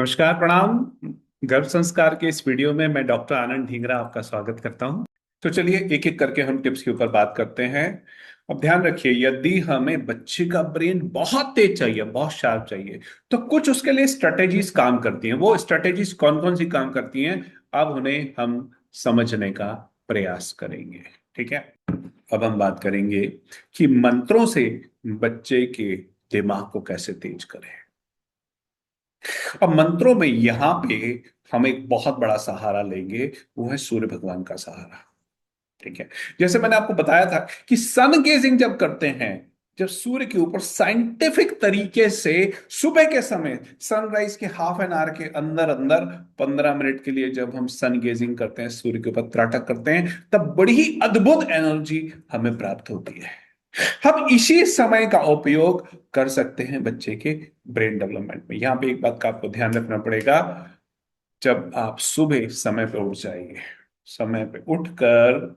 नमस्कार, प्रणाम। गर्भ संस्कार के इस वीडियो में मैं डॉक्टर आनंद ढींगरा आपका स्वागत करता हूं। तो चलिए एक एक करके हम टिप्स के ऊपर बात करते हैं। अब ध्यान रखिए, यदि हमें बच्चे का ब्रेन बहुत तेज चाहिए, बहुत शार्प चाहिए, तो कुछ उसके लिए स्ट्रेटेजीज काम करती हैं। वो स्ट्रेटेजीज कौन कौन सी काम करती हैं, अब उन्हें हम समझने का प्रयास करेंगे। ठीक है। अब हम बात करेंगे कि मंत्रों से बच्चे के दिमाग को कैसे तेज करें। अब मंत्रों में यहां पे हम एक बहुत बड़ा सहारा लेंगे, वो है सूर्य भगवान का सहारा। ठीक है। जैसे मैंने आपको बताया था कि सन गेजिंग जब करते हैं, जब सूर्य के ऊपर साइंटिफिक तरीके से सुबह के समय सनराइज के हाफ एन आवर के अंदर अंदर 15 मिनट के लिए जब हम सन गेजिंग करते हैं, सूर्य के ऊपर त्राटक करते हैं, तब बड़ी ही अद्भुत एनर्जी हमें प्राप्त होती है। हम इसी समय का उपयोग कर सकते हैं बच्चे के ब्रेन डेवलपमेंट में। यहां पे एक बात का आपको ध्यान रखना पड़ेगा। जब आप सुबह समय पे उठ जाइए, समय पे उठकर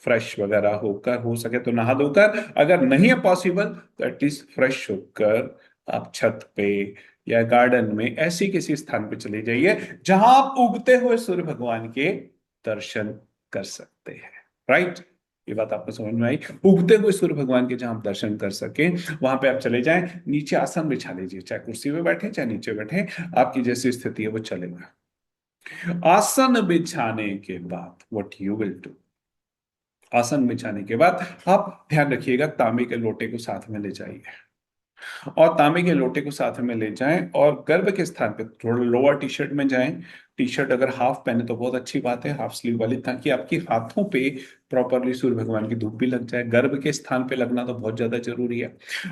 फ्रेश वगैरह होकर, हो सके तो नहा धोकर, अगर नहीं है पॉसिबल तो एटलीस्ट फ्रेश होकर आप छत पे या गार्डन में ऐसी किसी स्थान पे चले जाइए जहां आप उगते हुए सूर्य भगवान के दर्शन कर सकते हैं। राइट। ये बात आपको समझ में आई। उगते हुए सूर्य भगवान के जहां आप दर्शन कर सके, वहां पे आप चले जाएं, नीचे आसन बिछा लीजिए, चाहे कुर्सी पे बैठे चाहे नीचे बैठे, आपकी जैसी स्थिति है वो चलेगा। आसन बिछाने के बाद व्हाट यू विल डू, आसन बिछाने के बाद आप ध्यान रखिएगा, तांबे के लोटे को साथ में ले जाइए, और तांबे के लोटे को साथ में ले जाएं, और गर्भ के स्थान पे थोड़ा लोअर टी शर्ट में जाएं। टी शर्ट अगर हाफ पहने तो बहुत अच्छी बात है, हाफ स्लीव वाली, ताकि आपके हाथों पे प्रॉपरली सूर्य भगवान की धूप भी लग जाए। गर्भ के स्थान पे लगना तो बहुत ज्यादा जरूरी है।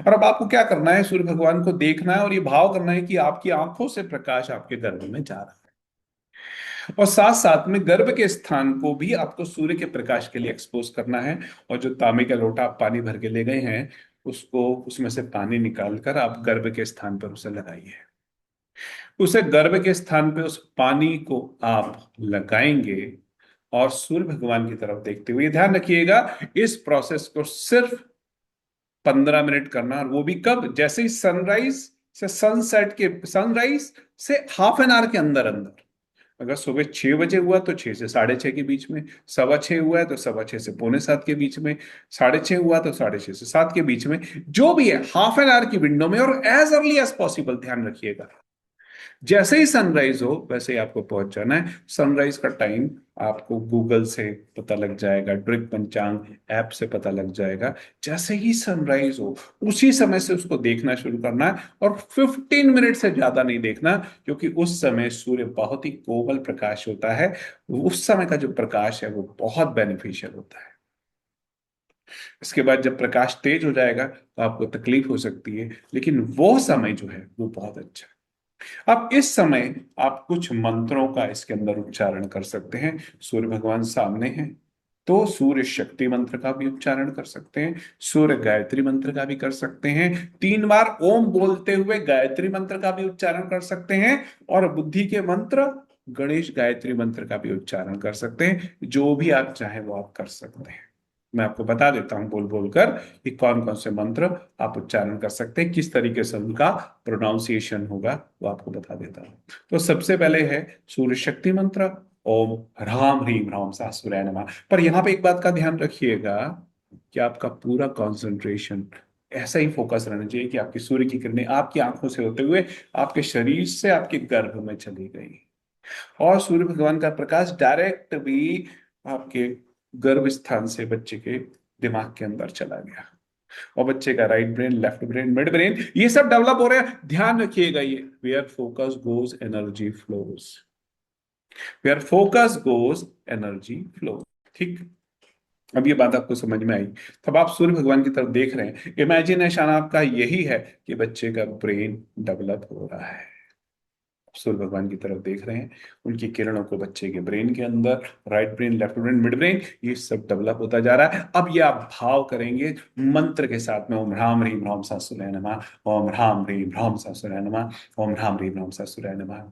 और अब आपको क्या करना है, सूर्य भगवान को देखना है और ये भाव करना है कि आपकी आंखों से प्रकाश आपके गर्भ में जा रहा है, और साथ साथ में गर्भ के स्थान को भी आपको सूर्य के प्रकाश के लिए एक्सपोज करना है। और जो तांबे का लोटा आप पानी भर के ले गए हैं, उसको, उसमें से पानी निकालकर आप गर्भ के स्थान पर उसे लगाइए। उसे गर्भ के स्थान पे उस पानी को आप लगाएंगे, और सूर्य भगवान की तरफ देखते हुए, ध्यान रखिएगा, इस प्रोसेस को सिर्फ 15 मिनट करना, और वो भी कब, जैसे ही सनराइज से सनसेट के, सनराइज से हाफ एन आवर के अंदर अंदर। अगर सुबह 6 बजे हुआ तो 6 से 6:30 के बीच में, 6:15 हुआ है तो 6:15 से 6:45 के बीच में, 6:30 हुआ तो 6:30 से 7 के बीच में, जो भी है हाफ एन आवर की विंडो में, और एज अर्ली एज पॉसिबल। ध्यान रखिएगा, जैसे ही सनराइज हो वैसे ही आपको पहुंच जाना है। सनराइज का टाइम आपको गूगल से पता लग जाएगा, दृक पंचांग ऐप से पता लग जाएगा। जैसे ही सनराइज हो उसी समय से उसको देखना शुरू करना है, और 15 मिनट से ज्यादा नहीं देखना, क्योंकि उस समय सूर्य बहुत ही कोमल प्रकाश होता है। उस समय का जो प्रकाश है वो बहुत बेनिफिशियल होता है। इसके बाद जब प्रकाश तेज हो जाएगा तो आपको तकलीफ हो सकती है, लेकिन वो समय जो है वो बहुत अच्छा है। अब इस समय आप कुछ मंत्रों का इसके अंदर उच्चारण कर सकते हैं। सूर्य भगवान सामने हैं तो सूर्य शक्ति मंत्र का भी उच्चारण कर सकते हैं, सूर्य गायत्री मंत्र का भी कर सकते हैं, 3 बार ओम बोलते हुए गायत्री मंत्र का भी उच्चारण कर सकते हैं, और बुद्धि के मंत्र गणेश गायत्री मंत्र का भी उच्चारण कर सकते हैं। जो भी आप चाहें वो आप कर सकते हैं। मैं आपको बता देता हूं बोल बोलकर कि कौन कौन से मंत्र आप उच्चारण कर सकते हैं, किस तरीके से उनका प्रोनाउंसिएशन होगा वो आपको बता देता हूं। तो सबसे पहले है सूर्य शक्ति मंत्र, ओम ह्राम ह्रीम ह्राम सासुराय नमः। पर यहां पे एक बात का ध्यान रखिएगा कि आपका पूरा कंसंट्रेशन ऐसा ही फोकस रहना चाहिए कि आपकी सूर्य की किरणें आपकी आंखों से होते हुए आपके शरीर से आपके गर्भ में चली गई, और सूर्य भगवान का प्रकाश डायरेक्ट भी आपके गर्भ स्थान से बच्चे के दिमाग के अंदर चला गया, और बच्चे का right brain, left brain, mid brain, ये सब डेवलप हो रहे हैं। ध्यान रखिएगा, ये where focus goes energy flows, where focus goes energy flow. ठीक। अब ये बात आपको समझ में आई। तब आप सूर्य भगवान की तरफ देख रहे हैं, इमेजिनेशन आपका यही है कि बच्चे का ब्रेन डेवलप हो रहा है। सूर्य भगवान की तरफ देख रहे हैं, उनकी किरणों को बच्चे के ब्रेन के अंदर, right brain, left brain, mid brain, ये सब डेवलप होता जा रहा है। अब ये आप भाव करेंगे मंत्र के साथ में, ओम ह्राम ह्रीम ह्राम सासुराय नमः, ओम ह्राम ह्रीम ह्राम सासुराय नमः, ओम ह्राम ह्रीम ह्राम सासुराय नमः,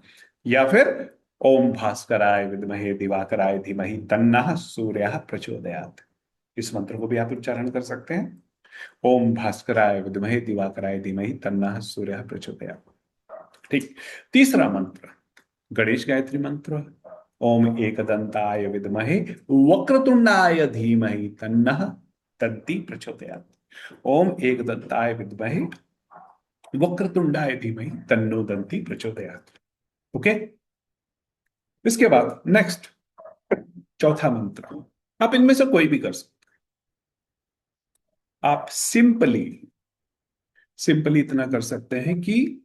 या फिर ओम भास्कराय विद्महे दिवाकराय धीमहि तन्नः सूर्यः प्रचोदयात्। इस मंत्र को भी आप उच्चारण कर सकते हैं, ओम भास्कराय विद्महे दिवाकराय धीमहि तन्नः सूर्यः प्रचोदयात्। ठीक। तीसरा मंत्र, गणेश गायत्री मंत्र। ओम एकदंताय विद्महे वक्रतुंडाय धीमहि तन्नः दन्ती प्रचोदयात्। ओम एकदंताय विद्महे वक्रतुंडाय धीमहि तन्नो दन्ती प्रचोदयात्। ओके। इसके बाद नेक्स्ट चौथा मंत्र, आप इनमें से कोई भी कर सकते। आप सिंपली सिंपली इतना कर सकते हैं कि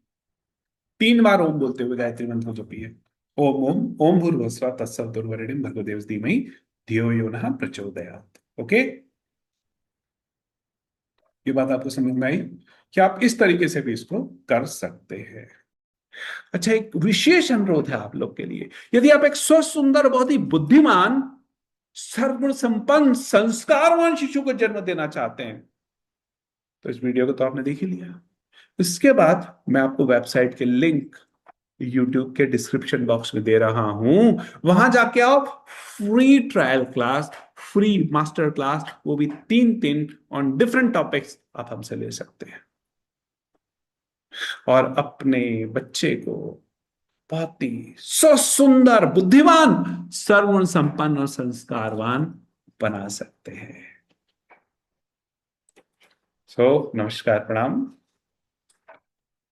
3 बार ओम बोलते हुए गायत्री मंत्र जपिए। ओम ओम ओम भूर्भुवस्सुवः तत्सवितुर्वरेण्यं भर्गो देवस्य धीमहि धियो यो नः प्रचोदयात्। ओके, ये बात आपको समझ में आई कि आप इस तरीके से भी इसको कर सकते हैं। अच्छा, एक विशेष अनुरोध है आप लोग के लिए। यदि आप एक स्वस्थ, सुंदर, बहुत ही बुद्धिमान, सर्वगुण संपन्न, संस्कारवान शिशु को जन्म देना चाहते हैं तो इस वीडियो को तो आपने देख ही लिया। इसके बाद मैं आपको वेबसाइट के लिंक यूट्यूब के डिस्क्रिप्शन बॉक्स में दे रहा हूं, वहां जाके आप free trial class, free master class, वो भी 3 दिन ऑन डिफरेंट टॉपिक्स आप हमसे ले सकते हैं और अपने बच्चे को बहुत ही सुंदर, बुद्धिमान, सर्वगुण संपन्न और संस्कारवान बना सकते हैं। नमस्कार, प्रणाम।